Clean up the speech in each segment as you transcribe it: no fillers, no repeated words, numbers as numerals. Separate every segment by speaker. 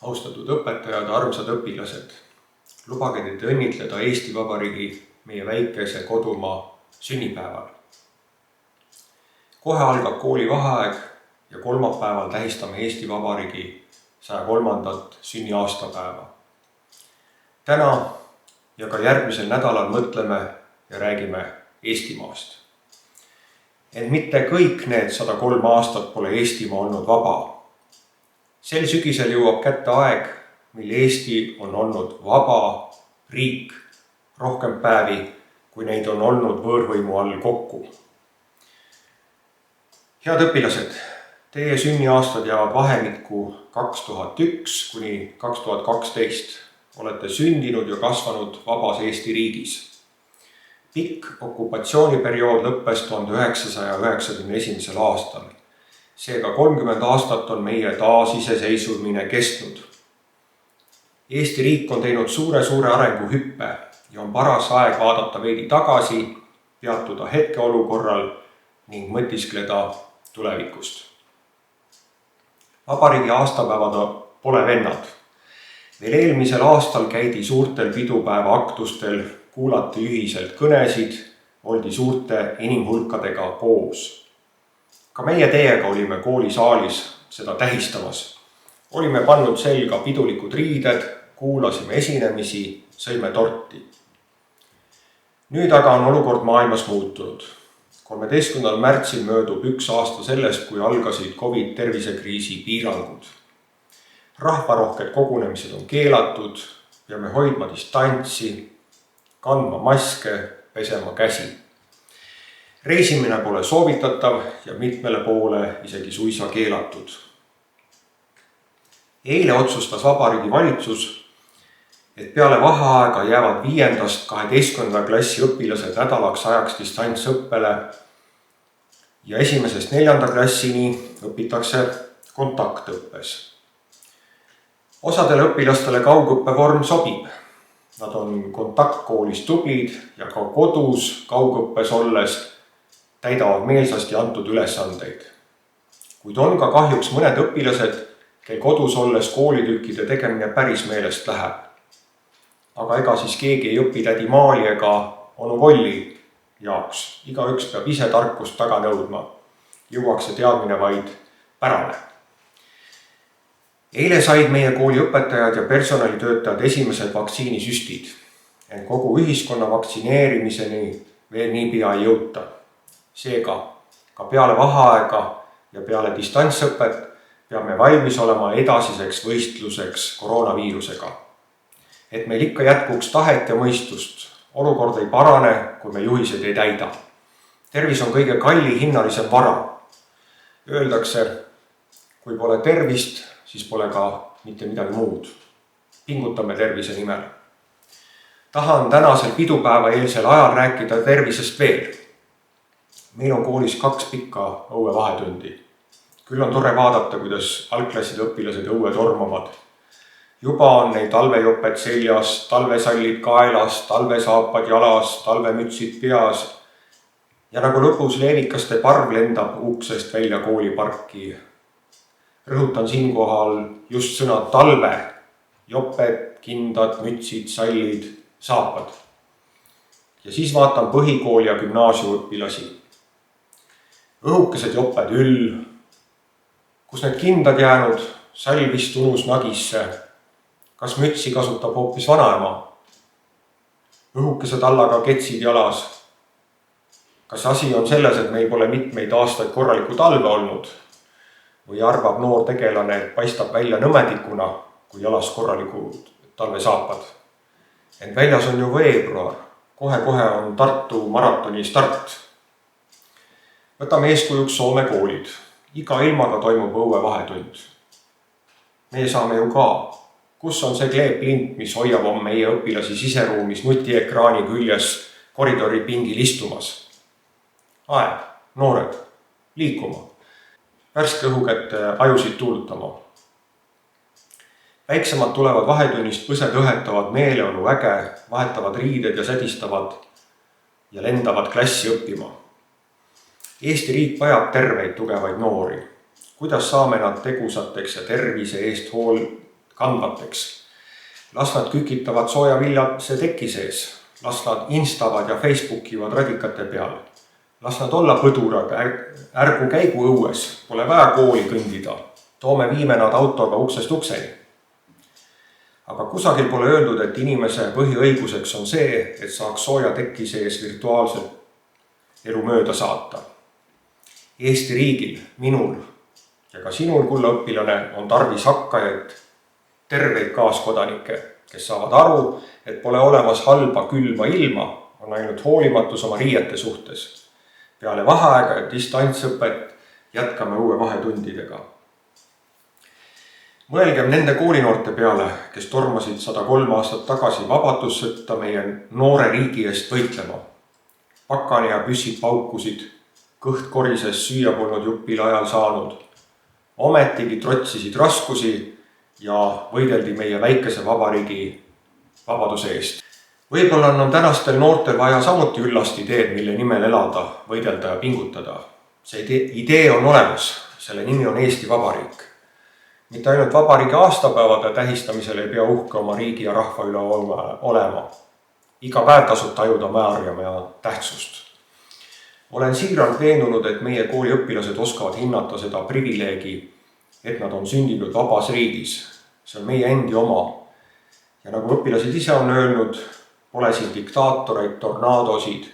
Speaker 1: Austatud õpetajad, armsad õpilased, lubage teid õnnitleda Eesti Vabariigi, meie väikese kodumaa sünnipäeval. Kohe algab koolivaheaeg ja kolmapäeval tähistame Eesti Vabariigi 103. sünniaastapäeva. Täna ja ka järgmisel nädalal mõtleme ja räägime Eestimaast. Ent mitte kõik need 103 aastat pole Eestimaa olnud vaba. Sel sügisel jõuab kätte aeg, mil Eesti on olnud vaba riik rohkem päevi, kui neid on olnud võõrvõimu all kokku. Head õpilased, teie sünniaastad jäävad vahemikku 2001 kuni 2012. Olete sündinud ja kasvanud vabas Eesti riigis. Pikk okupatsiooniperiood lõppes 1991. aastal. Seega 30 aastat on meie taasiseseisvumine kestnud. Eesti riik on teinud suure arenguhüppe ja on paras aeg vaadata veidi tagasi, peatuda hetkeolukorral ning mõtiskleda tulevikust. Vabariigi aastapäevad pole vennad. Veel eelmisel aastal käidi suurtel pidupäeva aktustel, kuulati ühiselt kõnesid, oldi suurte inimhulkadega koos. Ka meie teiega olime koolisaalis seda tähistamas. Olime pannud selga pidulikud riided, kuulasime esinemisi, sõime torti. Nüüd aga on olukord maailmas muutunud. 13. märtsil möödub 1 aasta sellest, kui algasid COVID tervisekriisi piirangud. Rahvarohked kogunemised on keelatud, peame hoidma distantsi, kandma maske, pesema käsi. Reisimine pole soovitatav ja mitmele poole isegi suisa keelatud. Eile otsustas Vabariigi Valitsus, et peale vaheaega jäävad 5.–12. klassi õpilased nädalaks ajaks distantsõppele ja 1.–4. klassini õpitakse kontaktõppes. Osadele õpilastele kaugõppevorm sobib. Nad on kontaktkoolis tublid ja ka kodus kaugõppes olles täidavad meelsasti antud ülesandeid. Kuid on ka kahjuks mõned õpilased, kel kodus olles koolitükkide tegemine päris meelest läheb. Aga ega siis keegi ei õpi tädi Maali ega onu Volli jaoks. Igaüks peab ise tarkust taga nõudma. Jõuaks see teadmine vaid pärale. Eile said meie kooli õpetajad ja personalitöötajad esimesed vaktsiinisüstid. Ent kogu ühiskonna vaktsineerimiseni veel nii pea ei jõuta. Seega, ka peale vaheaega ja peale distantsõpet peame valmis olema edasiseks võistluseks koroonaviirusega. Et meil ikka jätkuks tahet ja mõistust. Olukord ei parane, kui me juhised ei täida. Tervis on kõige kallihinnalisem vara. Öeldakse, kui pole tervist, siis pole ka mitte midagi muud. Pingutame tervise nimel. Tahan tänasel pidupäeva eelsel ajal rääkida tervisest veel. Meil on koolis 2 pikka õuevahetundi. Küll on tore vaadata, kuidas algklasside õpilased õue tormavad. Juba on neid talvejoped seljas, talvesallid kaelas, talvesaapad jalas, talvemütsid peas. Ja nagu lõpus leevikaste parv lendab uksest välja kooliparki. Rõhutan siinkohal just sõna talve. Joped, kindad, mütsid, sallid, saapad. Ja siis vaatan põhikooli ja gümnaasiumiõpilasi. Õhukesed joped üll. Kus need kindad jäänud, sall vist unus nagisse. Kas mütsi kasutab hoopis vanaema? Õhukesed allaga ketsid jalas. Kas asi on selles, et meil pole mitmeid aastaid korralikku talve olnud? Või arvab noor tegelane, et paistab välja nõmedikuna, kui jalas korralikud talvesaapad? Ent väljas on ju veebruar. Kohe on Tartu maratoni start. Võtame eeskujuks Soome koolid. Iga ilmaga toimub õuevahetund. Me saame ju ka. Kus on see kleeplint, mis hoiab meie õpilasi siseruumis nutiekraani küljes koridori pingil istumas? Aeg, noored, liikuma. Värske õhukätte ajusid tuulutama. Väiksemad tulevad vahetunnist, põsed õhetavad meeleolu väge, vahetavad riided ja sädistavad ja lendavad klassi õppima. Eesti riik vajab terveid tugevaid noori. Kuidas saame nad tegusateks ja tervise eest kandvateks. Las nad kükitavad sooja viljase teki sees, las nad instavad ja Facebookivad radikate peal. Las nad olla põduraga, ärgu käigu õues, pole vaja kooli kõndida, viime nad autoga uksest ukseni. Aga kusagil pole öeldud, et inimese põhiõiguseks on see, et saaks sooja teki sees virtuaalselt elu mööda saata. Eesti riigil, minul ja ka sinul, kulla õpilane, on tarvis hakkajaid, terveid kaaskodanikke, kes saavad aru, et pole olemas halba külma ilma, on ainult hoolimatus oma riiete suhtes. Peale vaheaega ja distantsõpet jätkame uue vahetundidega. Mõelgem nende koolinoorte peale, kes tormasid 103 aastat tagasi vabadussõtta meie noore riigi eest võitlema. Pakani ja püssid paukusid, kõht korises, süüa polnud jupil ajal saanud. Ometigi trotsisid raskusi ja võideldi meie väikese vabariigi vabaduse eest. Võib-olla on tänastel noortel vaja samuti üllast ideed, mille nimel elada, võidelda ja pingutada. See idee on olemas, selle nimi on Eesti Vabariik. Mitte ainult vabariigi aastapäevade tähistamisel ei pea uhke oma riigi ja rahva üle olema. Iga päev tasub tajuda määrjama ja tähtsust. Olen siiralt veendunud, et meie kooli õpilased oskavad hinnata seda privileegi, et nad on sündinud vabas riigis. See on meie endi oma. Ja nagu õpilased ise on öelnud, pole siin diktaatoreid, tornaadosid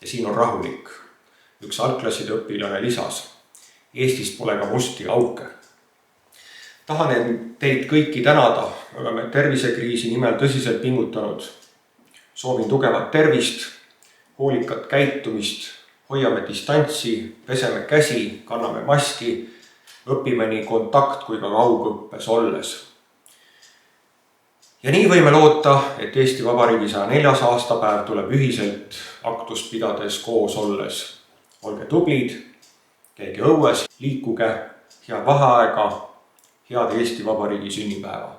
Speaker 1: ja siin on rahulik. Üks algklasside õpilane lisas. Eestis pole ka musti auke. Tahan teid kõiki tänada, oleme tervisekriisi nimel tõsiselt pingutanud. Soovin tugevat tervist, hoolikat käitumist, hoiame distantsi, peseme käsi, kanname maski, õpime nii kontakt- kui ka kaugõppes olles. Ja nii võime loota, et Eesti Vabariigi 104. aastapäev tuleb ühiselt aktust pidades koos olles. Olge tublid, käige õues, liikuge, head vaheaega, head Eesti Vabariigi sünnipäeva!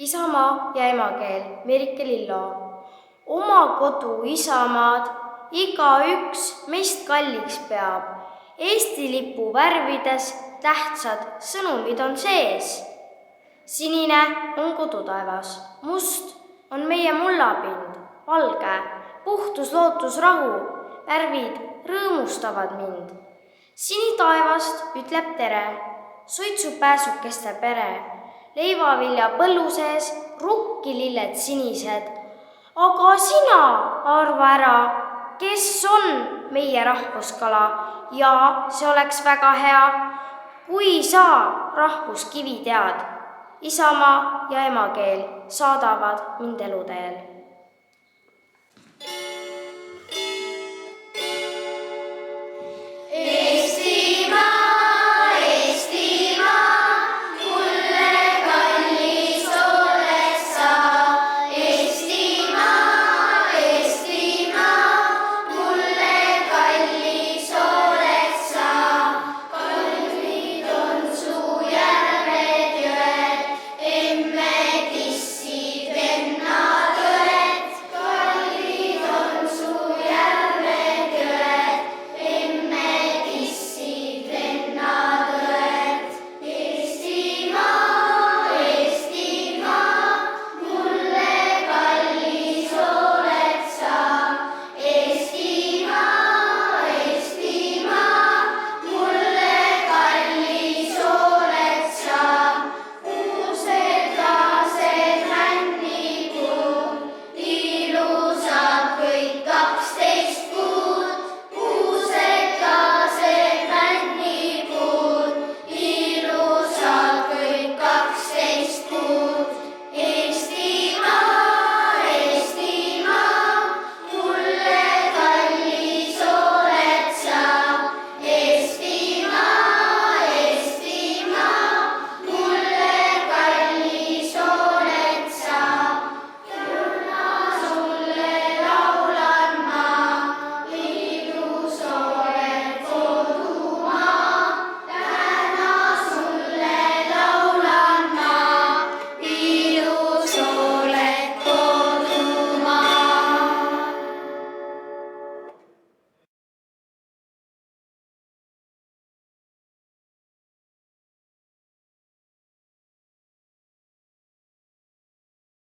Speaker 2: Isamaa ja emakeel Merike Lillo. Oma kodu isamaad igaüks meist kalliks peab. Eesti lipu värvides tähtsad sõnumid on sees. Sinine on kodutaevas, must on meie mullapind, valge, puhtus, lootus, rahu, värvid rõõmustavad mind. Sinitaevast ütleb tere, suitsupääsukeste pere, leivavilja põllu sees, rukkililled sinised. Aga sina arva ära, kes on meie rahvuskala ja see oleks väga hea, kui sa rahvuskivi tead. Isamaa ja emakeel saadavad mind eluteel.